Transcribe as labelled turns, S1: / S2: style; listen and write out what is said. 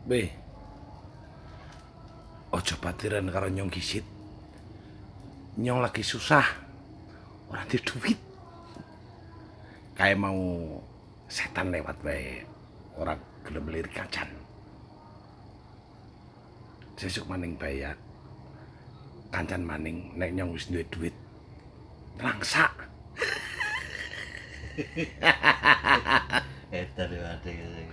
S1: Be, ojo patiran karo Nyong Kisit. Nyong lagi susah, ora di duit. Kayak mau setan lewat bae, ora gelem lirik kacan. Sesuk maning bayar. Kancan maning nek Nyong wis duwe duit. Langsak.
S2: Edan wae.